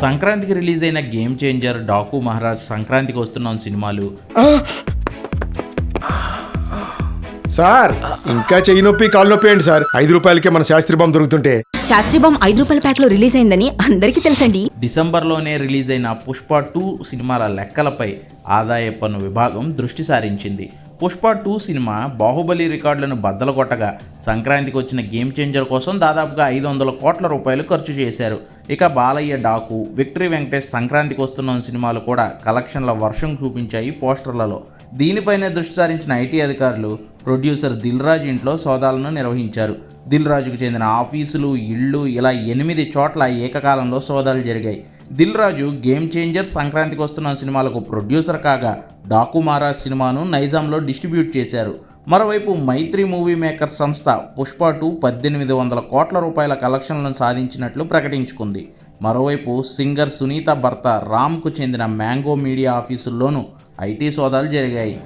సంక్రాంతికి రిలీజ్ అయిన game changer, Daaku Maharaj, సంక్రాంతికి వస్తున్నాం సినిమాలు. సార్ ఇంకా చెయ్యి నొప్పి కాలు నొప్పి ఏంటి సార్? 5 రూపాయలకే మన శాస్త్రి బాంబు దొరుకుతుంటే. శాస్త్రి బాంబ్ 5 రూపాయల ప్యాక్ లో రిలీజ్ అయిందని అందరికీ తెలుసండి. డిసెంబర్లోనే రిలీజ్ అయిన పుష్ప 2 సినిమాల లెక్కలపై ఆదాయ పన్ను విభాగం దృష్టి సారించింది. పుష్ప 2 సినిమా బాహుబలి రికార్డులను బద్దలు కొట్టగా సంక్రాంతికి వచ్చిన గేమ్ చేంజర్ కోసం దాదాపుగా 500 కోట్ల రూపాయలు ఖర్చు చేశారు. ఇక బాలయ్య డాకు, విక్టరీ వెంకటేష్ సంక్రాంతికి వస్తున్న సినిమాలు కూడా కలెక్షన్ల వర్షం చూపించాయి పోస్టర్లలో. దీనిపైనే దృష్టి సారించిన ఐటీ అధికారులు ప్రొడ్యూసర్ దిల్ రాజు ఇంట్లో సోదాలను నిర్వహించారు. దిల్ రాజుకు చెందిన ఆఫీసులు, ఇళ్ళు ఇలా 8 చోట్ల ఏకకాలంలో సోదాలు జరిగాయి. దిల్ రాజు గేమ్ చేంజర్, సంక్రాంతికి వస్తున్న సినిమాలకు ప్రొడ్యూసర్ కాగా డాకు మహారాజ్ సినిమాను నైజాంలో డిస్ట్రిబ్యూట్ చేశారు. మరోవైపు మైత్రి మూవీ మేకర్ సంస్థ పుష్ప 2 1800 కోట్ల రూపాయల కలెక్షన్లను సాధించినట్లు ప్రకటించుకుంది. మరోవైపు సింగర్ సునీత భర్త రామ్కు చెందిన మ్యాంగో మీడియా ఆఫీసుల్లోనూ ఐటీ సోదాలు జరిగాయి.